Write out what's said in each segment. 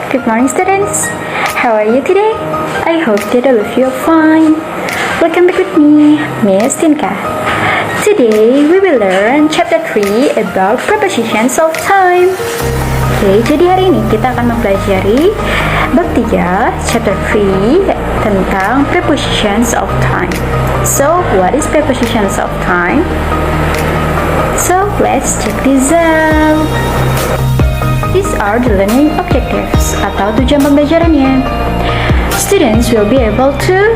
Good morning, students. How are you today? I hope that all of you are fine. Welcome back with me, Miss Tinka. Today we will learn chapter 3 about prepositions of time. Oke, jadi hari ini kita akan mempelajari bab 3 chapter 3 tentang prepositions of time. So, what is prepositions of time? So, let's check this out. These are the learning objectives atau tujuan pembelajarannya. Students will be able to.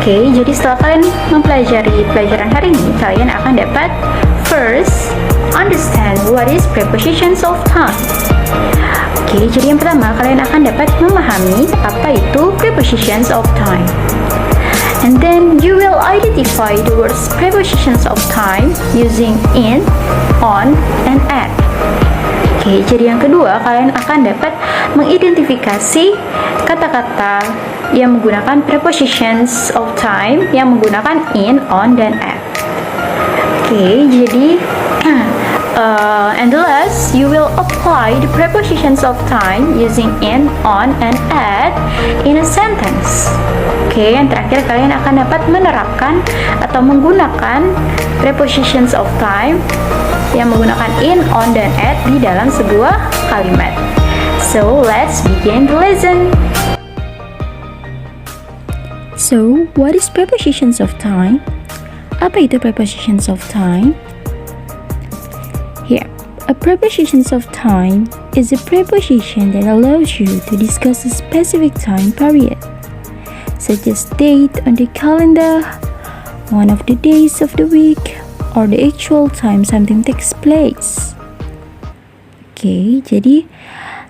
Oke, jadi setelah kalian mempelajari pelajaran hari ini, kalian akan dapat first, understand what is prepositions of time. Oke, jadi yang pertama kalian akan dapat memahami apa itu prepositions of time. And then you will identify the words prepositions of time using in, on, and at. Oke, jadi yang kedua, kalian akan dapat mengidentifikasi kata-kata yang menggunakan prepositions of time yang menggunakan in, on, dan at. Oke, jadi and the last, you will apply the prepositions of time using in, on, and at in a sentence. Oke, yang terakhir kalian akan dapat menerapkan atau menggunakan prepositions of time yang menggunakan in, on, dan at di dalam sebuah kalimat. So, let's begin the lesson. So, what is prepositions of time? Apa itu prepositions of time? Here, a prepositions of time is a preposition that allows you to discuss a specific time period, such as date on the calendar, one of the days of the week, or the actual time something takes place. Oke, jadi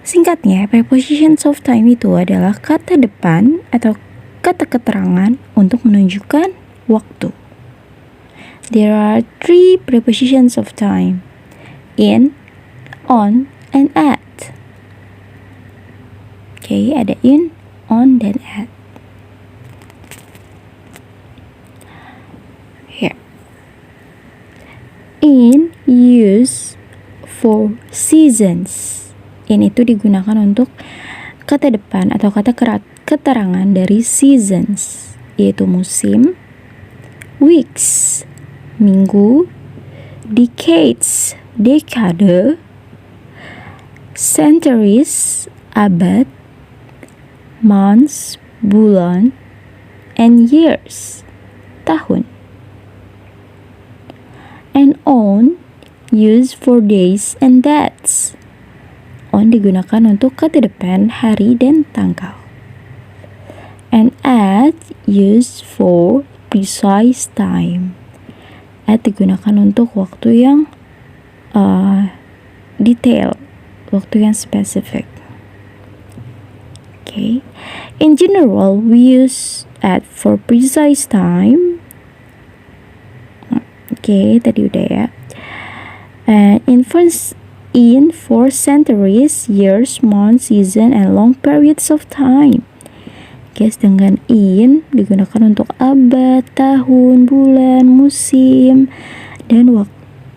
singkatnya prepositions of time itu adalah kata depan atau kata keterangan untuk menunjukkan waktu. There are 3 prepositions of time: in, on, and at. Oke, ada in, on, dan at. Here. In use for seasons. In itu digunakan untuk kata depan atau kata keterangan dari seasons, yaitu musim, weeks, minggu, decades, dekade, centuries, abad, months, bulan, and years, tahun. And on, used for days and dates. On digunakan untuk kata depan hari dan tanggal. And at, used for precise time. At digunakan untuk waktu yang detail, waktu yang specific. Okay. In general, we use at for precise time. Okay, tadi udah ya. In for centuries, years, months, season, and long periods of time. Guys, dengan in digunakan untuk abad, tahun, bulan, musim, dan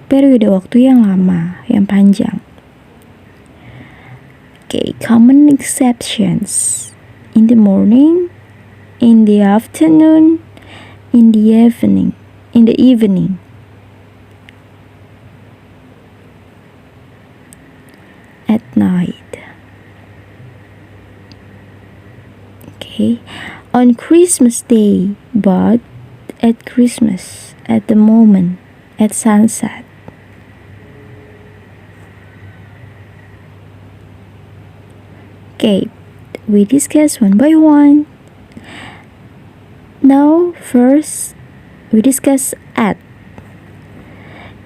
periode waktu yang lama, yang panjang. Okay, common exceptions: in the morning, in the afternoon, in the evening, at night. Okay, on Christmas Day, but at Christmas, at the moment, at sunset. Okay, we discuss one by one. Now, first, we discuss at.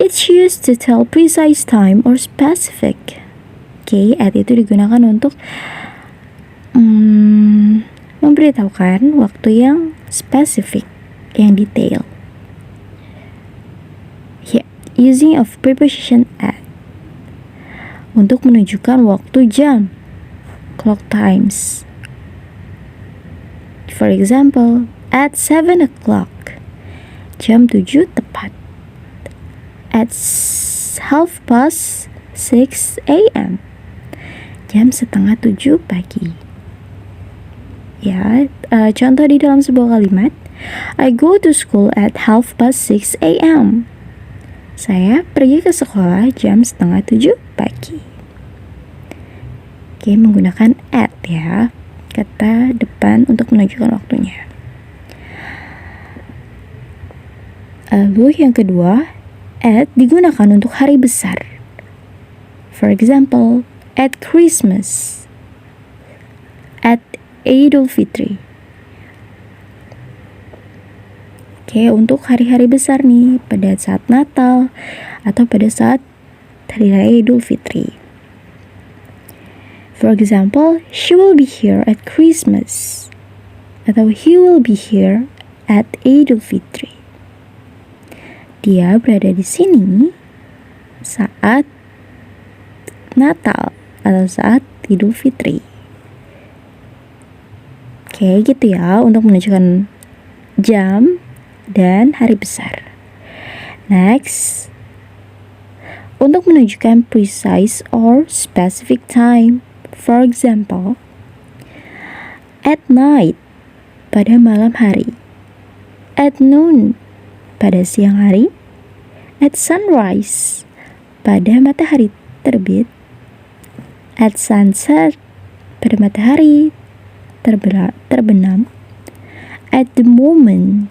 It's used to tell precise time or specific. Okay, at itu digunakan untuk memberitahukan waktu yang spesifik, yang detail. Here, using of preposition at untuk menunjukkan waktu jam, clock times. For example, at 7 o'clock, jam 7 tepat. At 6:30 a.m., jam 6:30 pagi. Ya, contoh di dalam sebuah kalimat, I go to school at 6:30 a.m. Saya pergi ke sekolah jam 6:30 pagi. Oke, menggunakan at ya, kata depan untuk menunjukkan waktunya. Lalu yang kedua, at digunakan untuk hari besar. For example, at Christmas, at Idul Fitri. Oke, untuk hari-hari besar nih, pada saat Natal atau pada saat Hari Raya Idul Fitri. For example, she will be here at Christmas atau he will be here at Idul Fitri. Dia berada di sini saat Natal atau saat Idul Fitri. Oke, gitu ya untuk menunjukkan jam dan hari besar. Next, untuk menunjukkan precise or specific time. For example, at night, pada malam hari. At noon, pada siang hari. At sunrise, pada matahari terbit. At sunset, pada matahari terbenam. At the moment,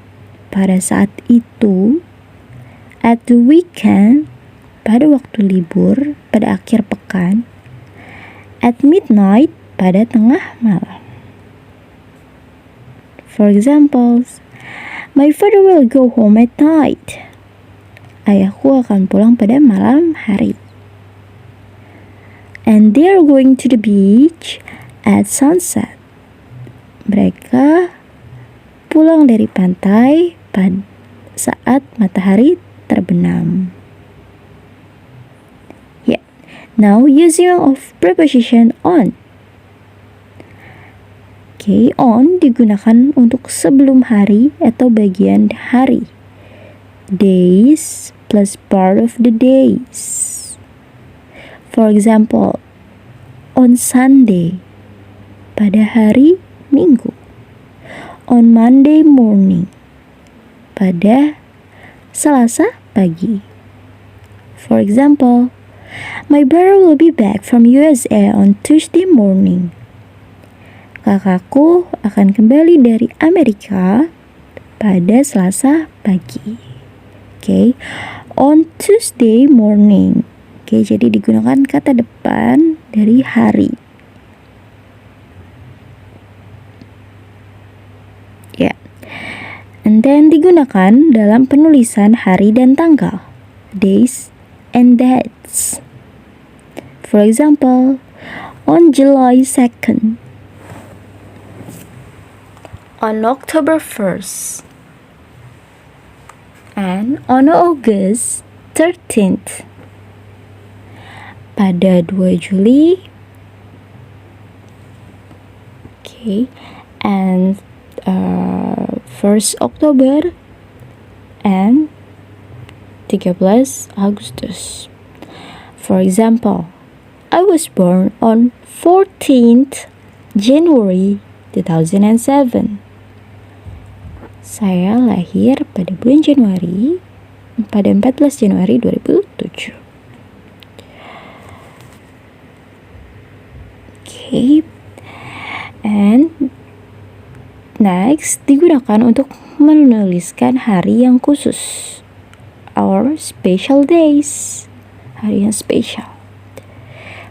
pada saat itu. At the weekend, pada waktu libur, pada akhir pekan. At midnight, pada tengah malam. For examples, my father will go home at night. Ayahku akan pulang pada malam hari. And they are going to the beach at sunset. Mereka pulang dari pantai pada saat matahari terbenam. Yeah. Now using of preposition on. Okay, on digunakan untuk sebelum hari atau bagian hari. Days plus part of the days. For example, on Sunday, pada hari Minggu. On Monday morning, pada Selasa pagi. For example, my brother will be back from USA on Tuesday morning. Kakakku akan kembali dari Amerika pada Selasa pagi. Okay, on Tuesday morning. Okay, jadi digunakan kata depan dari hari. Ya, yeah. And then digunakan dalam penulisan hari dan tanggal, days and dates. For example, on July 2nd, on October 1st, and on August 13th. Pada 2 Juli. Okay, and 1st October and 13 Agustus. For example, I was born on 14th January 2007. Saya lahir pada bulan Januari, pada 14 Januari 2007. Okay. And next, digunakan untuk menuliskan hari yang khusus. Or special days. Hari yang spesial.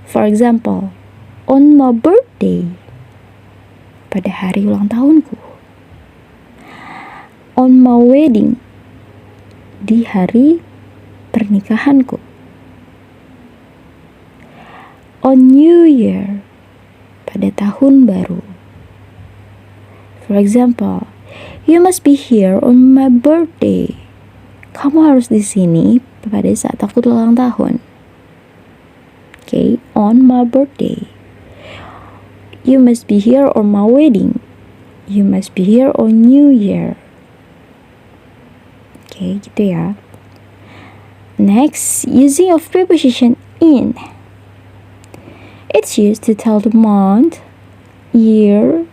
For example, on my birthday. Pada hari ulang tahunku. On my wedding, di hari pernikahanku. On New Year, pada tahun baru. For example, you must be here on my birthday. Kamu harus di sini pada saat aku ulang tahun. Okay, on my birthday. You must be here on my wedding. You must be here on New Year. Oke, gitu ya. Next, using of preposition in. It's used to tell the month, year,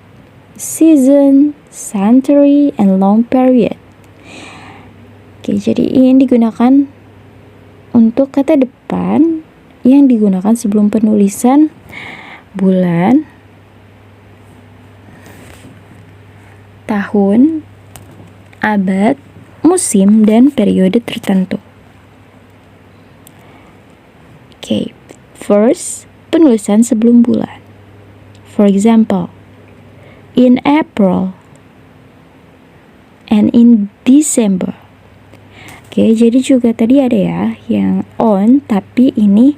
season, century, and long period. Oke, jadi in digunakan untuk kata depan yang digunakan sebelum penulisan bulan, tahun, abad, musim, dan periode tertentu. Oke, first, penulisan sebelum bulan. For example, in April and in December. Oke, jadi juga tadi ada ya yang on, tapi ini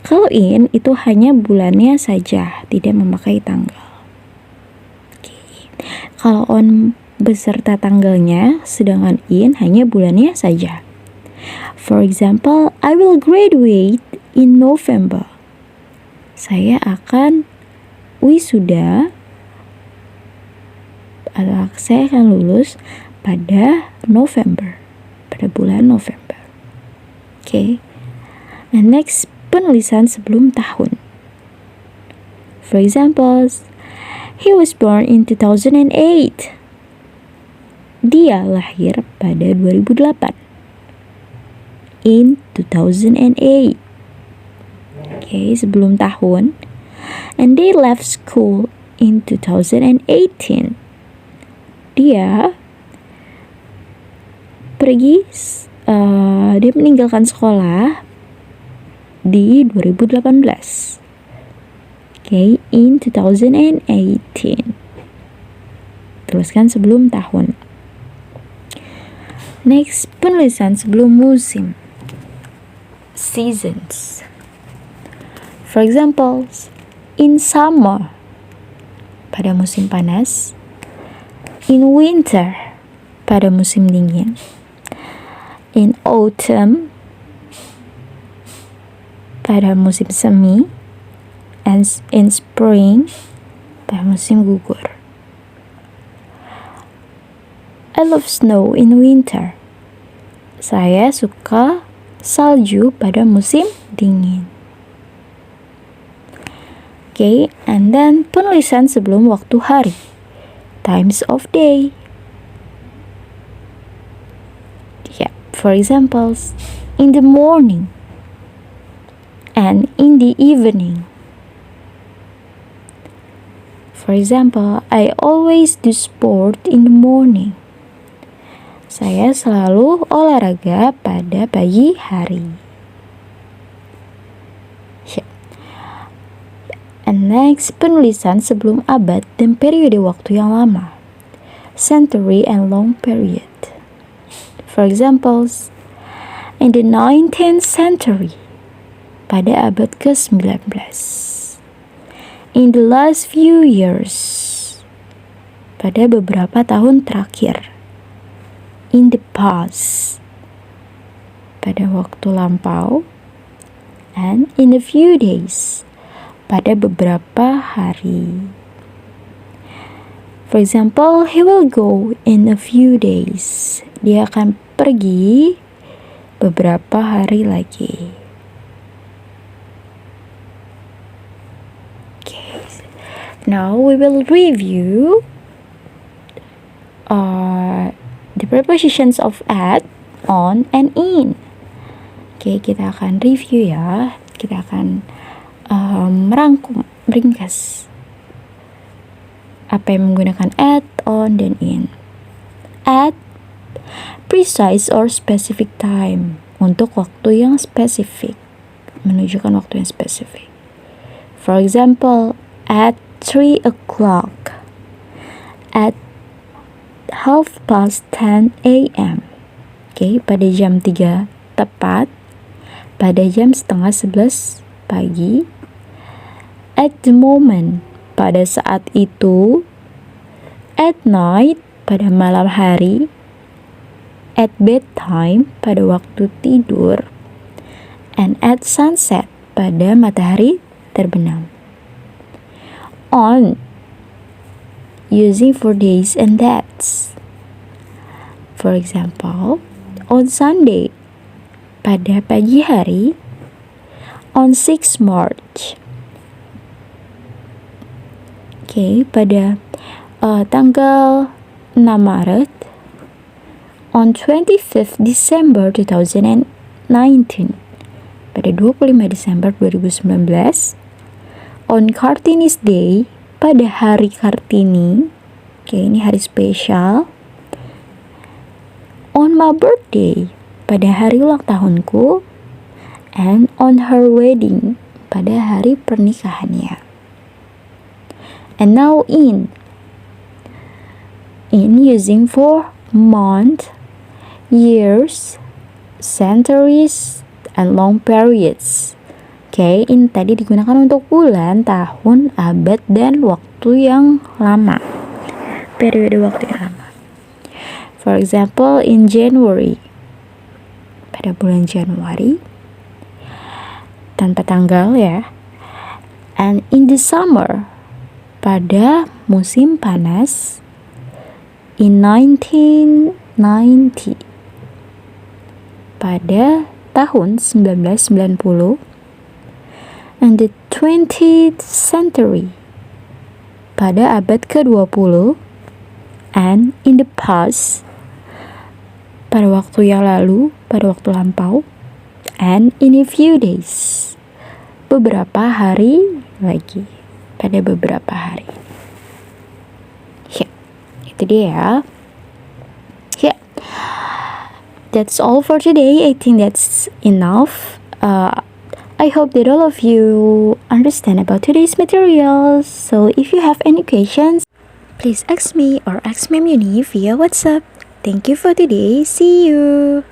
kalau in itu hanya bulannya saja, tidak memakai tanggal. Oke. Kalau on beserta tanggalnya, sedangkan in hanya bulannya saja. For example, I will graduate in November. Saya akan wisuda atau saya akan lulus pada November, pada bulan November. Okay. And next, penulisan sebelum tahun. For example, he was born in 2008. Dia lahir pada 2008. In 2008. Okay, sebelum tahun. And they left school in 2018. Dia meninggalkan sekolah di 2018. Okay, in 2018. Tuliskan sebelum tahun. Next, penulisan sebelum musim. Seasons. For example, in summer, pada musim panas. In winter, pada musim dingin. In autumn, pada musim semi. And in spring, pada musim gugur. I love snow in winter. Saya suka salju pada musim dingin. Okay, and then penulisan sebelum waktu hari. Times of day. Yeah, for example, in the morning and in the evening. For example, I always do sport in the morning. Saya selalu olahraga pada pagi hari. And next, penulisan sebelum abad dan periode waktu yang lama. Century and long period. For example, in the 19th century, pada abad ke-19. In the last few years, pada beberapa tahun terakhir. In the past, pada waktu lampau. And in a few days, pada beberapa hari. For example, he will go in a few days. Dia akan pergi beberapa hari lagi. Okay. Now we will review the prepositions of at, on, and in. Okay, kita akan review ya. Kita akan merangkum, meringkas apa yang menggunakan at, on, dan in. At, precise or specific time, untuk waktu yang spesifik, menunjukkan waktu yang spesifik. For example, at 3 o'clock, at 10:30 a.m. Okay, pada jam 3 tepat, pada jam 10:30 pagi. At the moment, pada saat itu. At night, pada malam hari. At bedtime, pada waktu tidur. And at sunset, pada matahari terbenam. On, using for days and dates. For example, on Sunday, pada pagi hari. On 6 March, Oke, pada tanggal 6 Maret on 25th December 2019, pada 25 Desember 2019, on Kartini's Day, pada hari Kartini. Oke, ini hari spesial. On my birthday, pada hari ulang tahunku. And on her wedding, pada hari pernikahannya. And now in using for month, years, centuries, and long periods. Oke, ini tadi digunakan untuk bulan, tahun, abad, dan waktu yang lama. Periode waktu yang lama. For example, in January, pada bulan Januari, tanpa tanggal ya. And in the summer, pada musim panas. In 1990, pada tahun 1990. And the 20th century, pada abad ke-20. And in the past, pada waktu yang lalu, pada waktu lampau. And in a few days, beberapa hari lagi, pada beberapa hari. Ya, itu dia. Ya, that's all for today. I think that's enough. I hope that all of you understand about today's materials. So if you have any questions, please ask me or ask Mem Uni via WhatsApp. Thank you for today. See you.